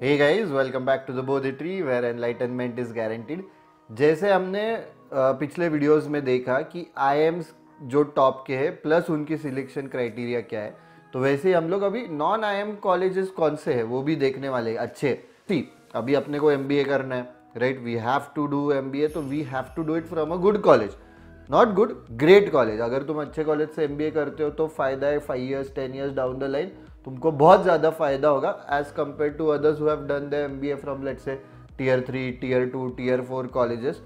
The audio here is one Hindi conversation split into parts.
Hey guys, welcome back to the Bodhi tree where enlightenment is guaranteed. जैसे हमने पिछले वीडियोस में देखा कि आईएम्स जो टॉप के हैं प्लस उनकी सिलेक्शन क्राइटेरिया क्या है, तो वैसे ही हम लोग अभी नॉन आईएम कॉलेजेस कौन से हैं वो भी देखने वाले हैं। अच्छे सी अभी अपने को एमबीए करना है, right? We have to do MBA, तो we have to do it from a good college, not good, great college. अगर तुम अच्छे कॉलेज से एमबीए करते हो तो फायदा है 5 years 10 years down the line तुमको बहुत ज़्यादा फायदा होगा as compared to others who have done the MBA from let's say tier 3 tier 2 tier 4 colleges.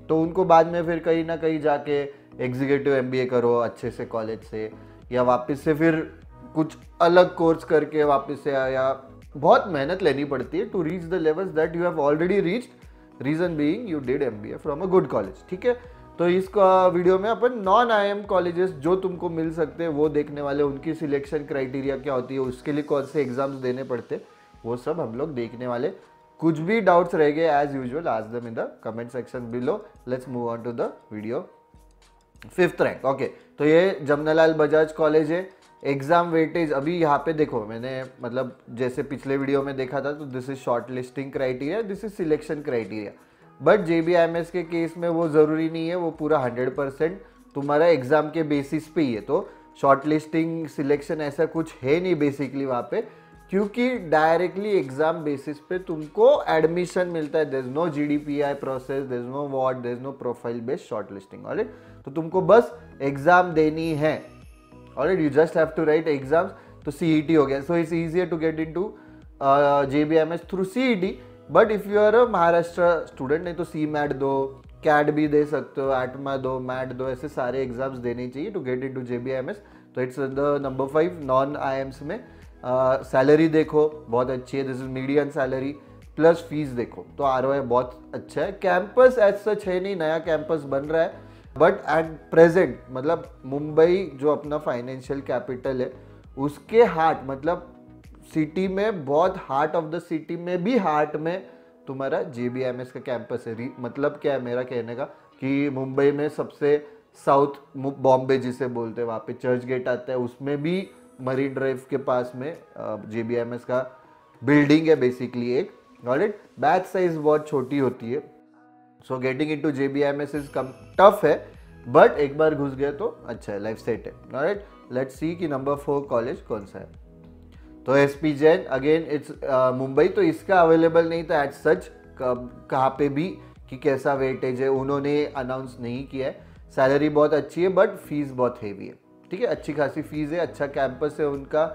तो उनको बाद में फिर कहीं ना कहीं जाके एग्जीक्यूटिव एमबीए करो अच्छे से कॉलेज से, या वापस से फिर कुछ अलग कोर्स करके वापस से, या बहुत मेहनत लेनी पड़ती है to reach the levels that you have already reached, reason being you did MBA from a good college. ठीक है, तो इस वीडियो में अपन नॉन आईएम कॉलेजेस जो तुमको मिल सकते हैं वो देखने वाले, उनकी सिलेक्शन क्राइटेरिया क्या होती है, उसके लिए कौन से एग्जाम्स देने पड़ते, वो सब हम लोग देखने वाले। कुछ भी डाउट्स रह गए as usual ask them in the comment section below. Let's move on to the video. 5th rank, okay, तो ये जमनालाल बजाज कॉलेज है। एग्जाम वेटेज अभी यहाँ पे देखो, मैंने मतलब जैसे पिछले वीडियो में देखा था, तो this is short listing criteria, this is selection criteria. But JBIMS के केस में वो ज़रूरी नहीं है, वो पूरा 100% तुम्हारा एग्जाम के बेसिस पे ही है। तो शॉर्ट लिस्टिंग सिलेक्शन ऐसा कुछ है नहीं बेसिकली वहाँ पे, क्योंकि डायरेक्टली एग्जाम बेसिस पे तुमको एडमिशन मिलता है। There is no GDPI process, there is no what, there is no profile based short listing. Alright, तो तुमको बस एग्जाम देनी है। Alright, you just have to write exams. तो सीईटी हो गया, so it's easier to get into JBIMS through CET. But if you are a Maharashtra student, नहीं तो सी मैट दो, कैट भी दे सकते हो, एटमा दो, मैट दो, ऐसे सारे एग्जाम्स देने चाहिए टू गेट इनटू जेबीआईएमएस। तो it's the number 5 non IIMs में। सैलरी देखो बहुत अच्छी है, this is medium salary plus fees देखो तो आरओआई बहुत अच्छा है। कैंपस एज सच है नहीं, नया कैंपस बन रहा है, बट एट प्रेजेंट मतलब मुंबई जो अपना फाइनेंशियल कैपिटल है उसके हार्ट, मतलब सिटी में, बहुत हार्ट ऑफ द सिटी में भी हार्ट में तुम्हारा जेबीआईएमएस का कैंपस है। मतलब क्या है मेरा कहने का, कि मुंबई में सबसे साउथ बॉम्बे जिसे बोलते हैं, वहाँ पे चर्च गेट आता है, उसमें भी मरीन ड्राइव के पास में जेबीआईएमएस का बिल्डिंग है बेसिकली एक। ऑलराइट, बैच साइज बहुत छोटी होती है, so getting into JBIMS is come tough है, बट एक बार घुस गया तो अच्छा है, लाइफ सेट है। ऑलराइट, लेट्स सी कि नंबर 4 कॉलेज कौन सा है। तो SP Jain, again it's Mumbai, तो इसका अवेलेबल नहीं था एट सच कहाँ पे भी कि कैसा वेटेज है, उन्होंने अनाउंस नहीं किया है। सैलरी बहुत अच्छी है बट फीस बहुत हेवी है। ठीक है, अच्छी खासी फीस है, अच्छा कैंपस है उनका,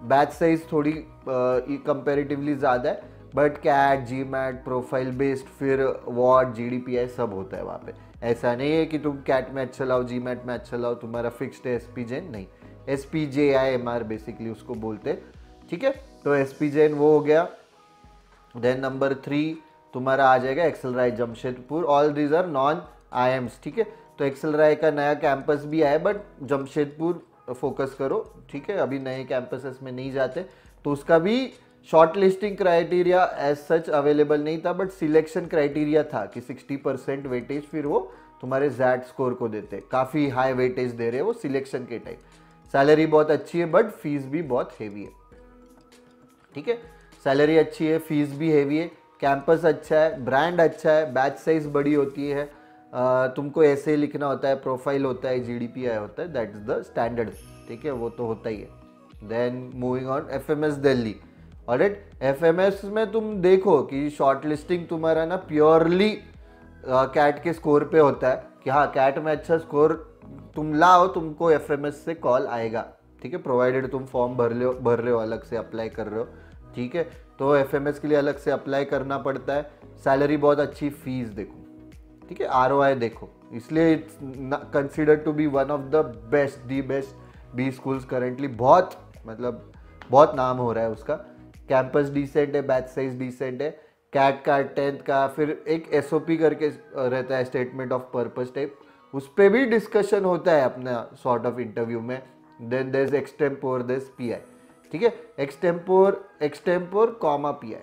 बैच साइज थोड़ी कंपेरेटिवली ज़्यादा है, but CAT GMAT profile based फिर वॉट जीडीपीआई सब होता है वहाँ पे। ऐसा नहीं है कि तुम कैट में अच्छा लाओ, जी मैट में अच्छा लाओ, तुम्हारा फिक्स्ड है एसपी जैन, नहीं, SPJIMR बेसिकली उसको बोलते हैं। ठीक है, तो एसपी जैन वो हो गया। देन नंबर 3 तुम्हारा आ जाएगा XLRI Jamshedpur. All these are non IIMs. ठीक है, तो एक्सेल राय का नया कैंपस भी आया, बट जमशेदपुर फोकस करो। ठीक है, अभी नए कैंपसेस में नहीं जाते, तो उसका भी short listing criteria as such available नहीं था, बट सिलेक्शन क्राइटेरिया था कि 60% वेटेज फिर वो तुम्हारे जैट स्कोर को देते, काफ़ी हाई वेटेज दे रहे हैं वो सिलेक्शन के टाइम। सैलरी बहुत अच्छी है बट फीस भी बहुत हेवी है। ठीक है, सैलरी अच्छी है, फीस भी हेवी है, कैंपस अच्छा है, ब्रांड अच्छा है, बैच साइज बड़ी होती है, तुमको ऐसे लिखना होता है, प्रोफाइल होता है, जीडीपीआई होता है, दैट इज द स्टैंडर्ड। ठीक है, वो तो होता ही है। Then moving on, FMS Delhi. Alright, FMS में तुम देखो कि शॉर्ट लिस्टिंग तुम्हारा ना प्योरली कैट के स्कोर पे होता है, कि हाँ कैट में अच्छा स्कोर तुम लाओ, तुमको एफएमएस से कॉल आएगा। ठीक है, प्रोवाइडेड तुम फॉर्म भर रहे हो अलग से अप्लाई कर रहे हो। ठीक है, तो एफएमएस के लिए अलग से अप्लाई करना पड़ता है। सैलरी बहुत अच्छी, फीस देखो। ठीक है, आरओआई देखो, इसलिए it's consider to be one of the best, the best B schools currently. बहुत मतलब बहुत नाम हो रहा है उसका। कैंपस डिसेंट है, बैच साइज डिसेंट है, कैट का 10th का, फिर एक एसओपी करके रहता है, स्टेटमेंट ऑफ पर्पस टाइप, उस पर भी डिस्कशन होता है अपना सॉर्ट ऑफ इंटरव्यू में। Then there is extempore, there is PI. ठीक है, एक्सटेम्पोर कॉमा पीआई।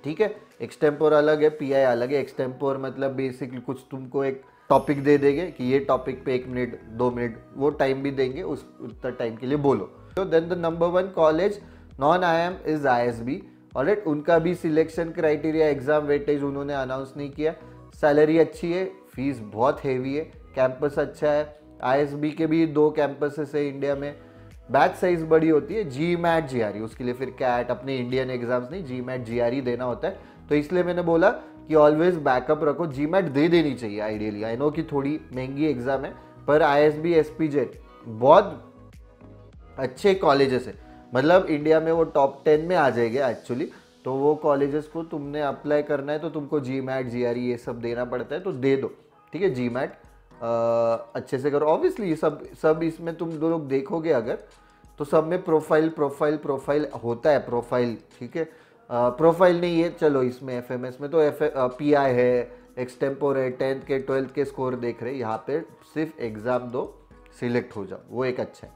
ठीक है, एक्सटेम्पोर अलग है, पीआई अलग है। एक्सटेम्पोर मतलब बेसिकली कुछ तुमको एक टॉपिक दे देंगे कि ये टॉपिक पे 1 मिनट 2 मिनट वो टाइम भी देंगे, उस उतना टाइम के लिए बोलो। तो then the number 1 college non IIM is ISB. Alright, उनका भी सिलेक्शन क्राइटेरिया एग्जाम वेटेज उन्होंने अनाउंस नहीं किया। सैलरी अच्छी है, फीस बहुत हेवी है, कैंपस अच्छा है, आईएसबी के भी 2 कैंपसेस है इंडिया में, बैच साइज बड़ी होती है, जी मैट जी आर ई, उसके लिए फिर कैट अपने इंडियन एग्जाम्स नहीं, जी मैट जी आर ई देना होता है। तो इसलिए मैंने बोला कि ऑलवेज बैकअप रखो, जी मैट दे देनी चाहिए आइडियली। आई नो कि थोड़ी महंगी एग्जाम है, पर आईएसबी एसपीजेट बहुत अच्छे कॉलेजेस है, मतलब इंडिया में वो टॉप 10 में आ जाएंगे एक्चुअली। तो वो कॉलेजेस को तुमने अप्लाई करना है तो तुमको जी मैट जी आर ई ये सब देना पड़ता है, तो दे दो, ठीक है। जी मैट अच्छे से करो, ऑब्वियसली सब इसमें तुम दो लोग देखोगे अगर, तो सब में प्रोफाइल प्रोफाइल प्रोफाइल होता है, प्रोफाइल, ठीक है। प्रोफाइल नहीं है, चलो इसमें एफएमएस में तो पीआई है, एक्सटेम्पोर है, 10th के 12th के स्कोर देख रहे हैं, यहाँ पे सिर्फ एग्जाम दो, सिलेक्ट हो जाओ, वो एक अच्छा है।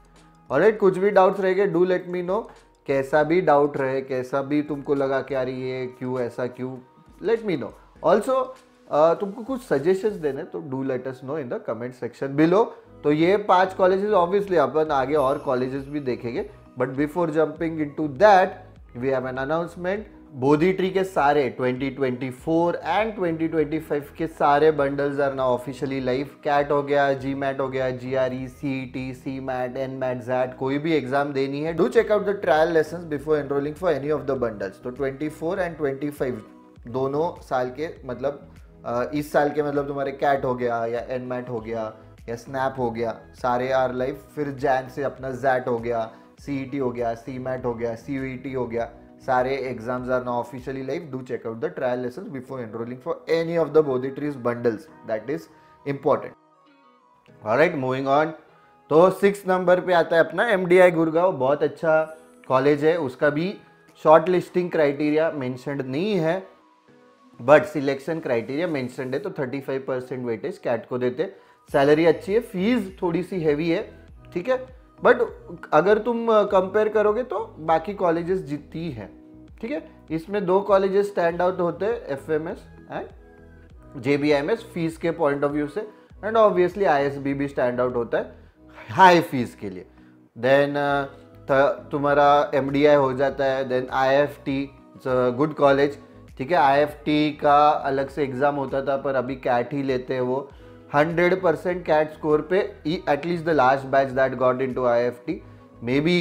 ऑलराइट, कुछ भी डाउट्स रहेंगे डू लेट मी नो, कैसा भी डाउट रहे, कैसा भी तुमको लगा कि यार ये क्यों ऐसा क्यों, लेट मी नो। ऑल्सो तुमको कुछ सजेशंस देने तो do let us know in the comment section below. तो ये 5 कॉलेजेस, ऑब्वियसली अपन आगे और कॉलेजेस भी देखेंगे, but before jumping into that we have an announcement. Bodhi Tree के सारे 2024 एंड 2025 के सारे bundles are now officially live. CAT हो गया, जी मैट हो गया, GRE, CET, CMAT, NMAT, XAT, कोई भी एग्जाम देनी है, do check out the trial lessons before enrolling for any of the bundles. तो 24 एंड 25 दोनों साल के, मतलब इस साल के, मतलब तुम्हारे कैट हो गया या एन मैट हो गया या स्नैप हो गया, सारे आर लाइव। फिर जैन से अपना जैट हो गया, सीईटी हो गया, सी मैट हो गया, सीयूईटी हो गया, सारे exams are now officially live. Do check out the trial lessons before enrolling for any of the Bodhi Tree's bundles, that is important. Alright, moving on. तो 6 नंबर पे आता है अपना एमडीआई गुड़गांव, बहुत अच्छा कॉलेज है, उसका भी शॉर्ट लिस्टिंग क्राइटेरिया मेंशन्ड नहीं है, बट सिलेक्शन क्राइटेरिया मेंशन्ड है, तो 35% वेटेज कैट को देते। सैलरी अच्छी है, फीस थोड़ी सी हैवी है, ठीक है, बट अगर तुम कंपेयर करोगे तो बाकी कॉलेजेस जितनी है, ठीक है। इसमें 2 कॉलेजेस स्टैंड आउट होते हैं, एफएमएस एंड जेबीआईएमएस, फीस के पॉइंट ऑफ व्यू से, एंड ऑब्वियसली आईएसबी भी स्टैंड आउट होता है हाई फीस के लिए। देन तुम्हारा एमडीआई हो जाता है, then IFT, it's a good college, ठीक है। आईएफटी का अलग से एग्जाम होता था, पर अभी कैट ही लेते हैं वो। 100% कैट स्कोर पे, at least the last batch that got into IFT, may be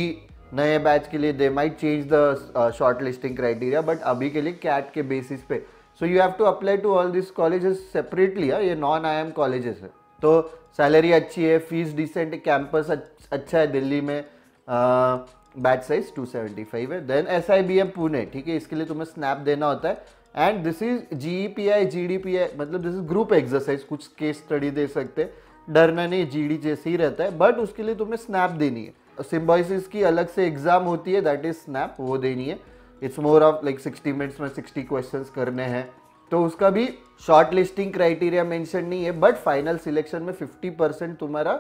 नए बैच के लिए they might change the short listing criteria, but अभी के लिए कैट के बेसिस पे। So you have to apply to all this colleges separately, ये नॉन आईएम कॉलेजेस है। तो सैलरी अच्छी है, फीस डिसेंट, कैंपस अच्छा है दिल्ली में, बैच साइज 275 है। देन एसआईबीएम पुणे, ठीक है, इसके लिए तुम्हें स्नैप देना होता है, एंड दिस इज जीईपीआई जीडीपीआई, मतलब दिस इज ग्रुप एक्सरसाइज, कुछ केस स्टडी दे सकते, डरना नहीं, जीडी जैसे ही रहता है, बट उसके लिए तुम्हें स्नैप देनी है। सिम्बायोसिस की अलग से एग्जाम होती है, दैट इज स्नैप, वो देनी है। It's more of like 60 minutes में 60 क्वेश्चंस करने हैं, तो उसका भी शॉर्ट लिस्टिंग क्राइटेरिया मेंशन नहीं है, बट फाइनल सिलेक्शन में 50% तुम्हारा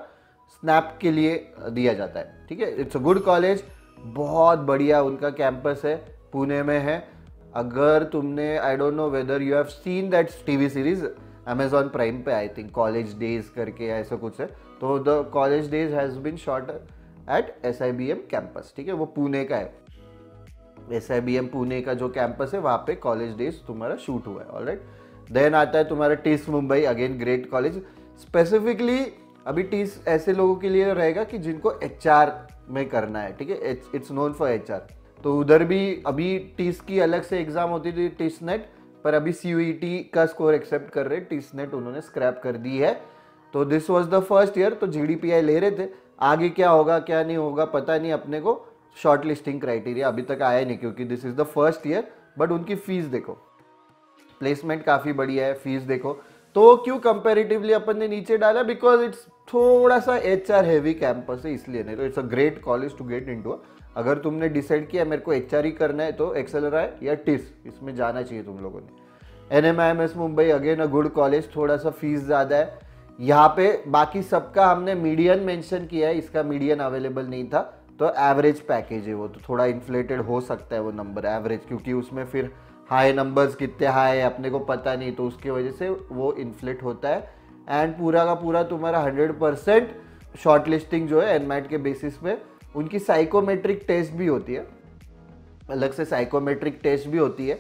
स्नैप के लिए दिया जाता है, ठीक है। इट्स अ गुड कॉलेज, बहुत बढ़िया उनका कैंपस है, पुणे में है। अगर तुमने, I don't know whether you have seen that TV series Amazon prime पे, आई थिंक कॉलेज डेज करके ऐसा कुछ है, तो the college days has been shot at SIBM campus, ठीक है, वो पुणे का है। एसआईबीएम पुणे का जो कैंपस है वहाँ पे कॉलेज डेज तुम्हारा शूट हुआ है, ऑलराइट। देन आता है तुम्हारा टीस Mumbai, again great college. Specifically अभी टीस ऐसे लोगों के लिए रहेगा कि जिनको एचआर में करना है, ठीक है, इट्स नोन फॉर एचआर। तो उधर भी अभी टीस की अलग से एग्जाम होती थी, टीस नेट, पर अभी सीयूईटी का स्कोर एक्सेप्ट कर रहे, टीस नेट उन्होंने स्क्रैप कर दी है। तो this was the first year, तो जीडीपीआई ले रहे थे, आगे क्या होगा क्या नहीं होगा पता नहीं, अपने को शॉर्ट लिस्टिंग क्राइटेरिया अभी तक आया नहीं, क्योंकि this is the first year. But उनकी फीस देखो, प्लेसमेंट काफ़ी बढ़िया है, फीस देखो। तो क्यों कंपेरेटिवली अपन ने नीचे डाला, बिकॉज इट्स थोड़ा सा एचआर हैवी कैंपस है, इसलिए। नहीं तो it's a great college to get into. अगर तुमने डिसाइड किया मेरे को एचआर ही करना है, तो एक्सेलराई या टिस, इसमें जाना चाहिए तुम लोगों ने। NMIMS Mumbai, again a good college, थोड़ा सा फीस ज़्यादा है यहाँ पे। बाकी सबका हमने मीडियन मेंशन किया है, इसका मीडियन अवेलेबल नहीं था, तो एवरेज पैकेज है वो, तो थोड़ा इन्फ्लेटेड हो सकता है वो नंबर एवरेज, क्योंकि उसमें फिर हाई नंबर्स कितने हाई है अपने को पता नहीं, तो उसकी वजह से वो इन्फ्लेट होता है। एंड पूरा का पूरा तुम्हारा 100% शॉर्ट लिस्टिंग जो है एनमैट के बेसिस पे, उनकी साइकोमेट्रिक टेस्ट भी होती है, अलग से साइकोमेट्रिक टेस्ट भी होती है।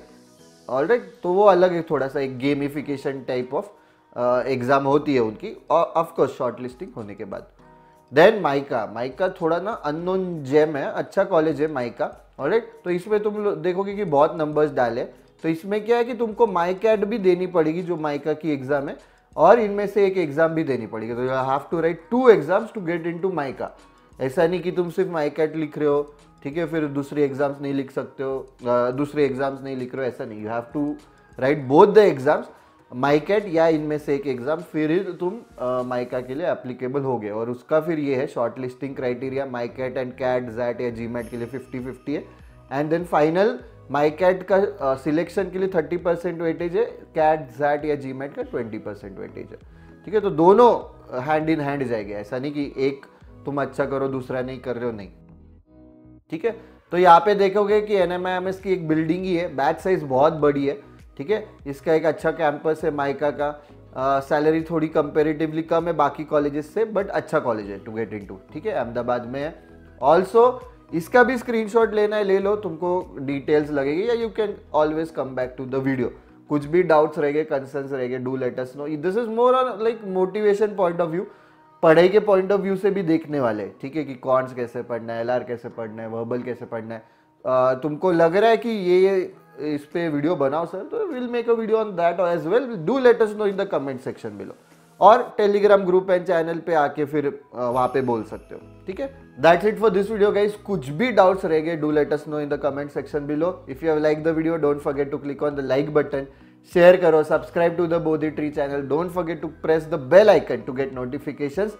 ऑलराइट, तो वो अलग है, थोड़ा सा एक गेमिफिकेशन टाइप ऑफ एग्जाम होती है उनकी, और ऑफकोर्स शॉर्ट लिस्टिंग होने के बाद। देन माइका, माइका थोड़ा ना अननोन जेम है, अच्छा कॉलेज है माइका। ऑलराइट, तो इसमें तुम देखोगे कि बहुत नंबर्स डाले, तो इसमें क्या है कि तुमको माइकैट भी देनी पड़ेगी जो माइका की एग्जाम है, और इनमें से एक एग्जाम भी देनी पड़ेगी। तो you have to write 2 exams to get into MICA. ऐसा नहीं कि तुम सिर्फ माइकैट लिख रहे हो, ठीक है, फिर दूसरे एग्जाम्स नहीं लिख सकते हो, दूसरे एग्जाम्स नहीं लिख रहे हो, ऐसा नहीं। You have to write both the exams, MICAT या इनमें से एक एग्जाम, फिर ही तुम माइका के लिए एप्लीकेबल हो गए। और उसका फिर ये है short listing criteria, MICAT and CAT XAT या जीमैट के लिए 50-50 है। एंड देन फाइनल माइकैट का सिलेक्शन के लिए 30% वेटेज है, कैट जैट या जीमैट का 20% वेटेज है। ठीक है, तो दोनों हैंड इन हैंड जाएंगे, ऐसा नहीं कि एक तुम अच्छा करो दूसरा नहीं कर रहे हो, नहीं। ठीक है, तो यहाँ पे देखोगे कि NMIMS की एक बिल्डिंग ही है, बैच साइज बहुत बड़ी है। ठीक है, इसका एक अच्छा कैंपस है माइका का, सैलरी थोड़ी कंपेरेटिवली कम है बाकी कॉलेजेस से, बट अच्छा कॉलेज है टू गेट इनटू। ठीक है, अहमदाबाद में है। ऑल्सो इसका भी स्क्रीनशॉट लेना है ले लो, तुमको डिटेल्स लगेगी, या you can always come back to the video. कुछ भी डाउट्स रहेंगे, कंसर्न्स रहेंगे, do let us know. This is more on like motivation point of view, पढ़ाई के पॉइंट ऑफ व्यू से भी देखने वाले। ठीक है, कि कॉन्स कैसे पढ़ना है, LR कैसे पढ़ना है, वर्बल कैसे पढ़ना है। तुमको लग रहा है कि ये इस पे वीडियो बनाओ सर, तो will make a video on that as well. Do let us know in the comment section below, और टेलीग्राम ग्रुप एंड चैनल पे आके फिर वहां पे बोल सकते हो। ठीक है, that's it for this video guys. कुछ भी डाउट्स रहेंगे, do let us know in the comment section below. If you have like the video, don't forget to click on the like button, share करो, subscribe to the Bodhi Tree channel, don't forget to press the bell icon to get notifications.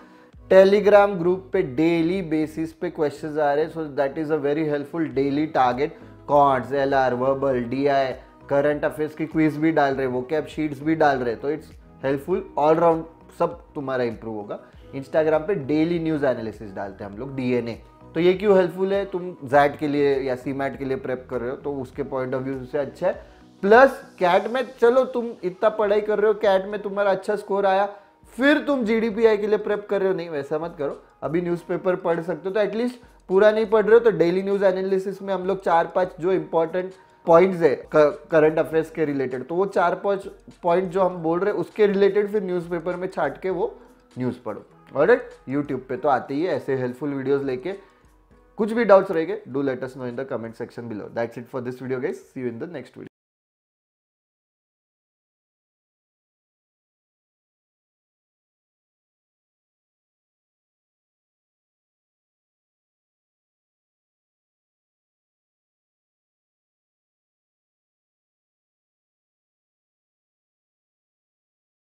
Telegram group पे डेली बेसिस पे क्वेश्चंस आ रहे हैं, so that is a very helpful daily target. Counts, LR, verbal, DI, current affairs की क्विज भी डाल रहे, वो कैप शीट्स भी डाल रहे, तो इट्स हेल्पफुल ऑलराउंड, सब तुम्हारा इंप्रूव होगा। इंस्टाग्राम पे डेली न्यूज एनालिसिस डालते हैं हम लोग, DNA। तो ये क्यों हेल्पफुल है, तुम जैट के लिए या सीमैट के लिए प्रेप कर रहे हो, तो उसके पॉइंट ऑफ व्यू से अच्छा है। प्लस कैट में, चलो तुम इतना पढ़ाई कर रहे हो, कैट में तुम्हारा अच्छा स्कोर आया, फिर तुम GDPI के लिए प्रेप कर रहे हो, नहीं वैसा मत करो। अभी न्यूज़पेपर पढ़ सकते हो, तो एटलीस्ट पूरा नहीं पढ़ रहे हो तो डेली न्यूज एनालिसिस में हम लोग 4-5 जो इंपॉर्टेंट पॉइंट्स है करंट अफेयर्स के रिलेटेड, तो वो 4-5 पॉइंट जो हम बोल रहे हैं उसके रिलेटेड फिर न्यूज़पेपर में छाट के वो न्यूज़ पढ़ो। ऑलराइट, यूट्यूब पे तो आते ही है ऐसे हेल्पफुल वीडियोस लेके। कुछ भी डाउट्स रहेंगे, do let us know in the comment section below. That's it for this video guys, see you in the next video.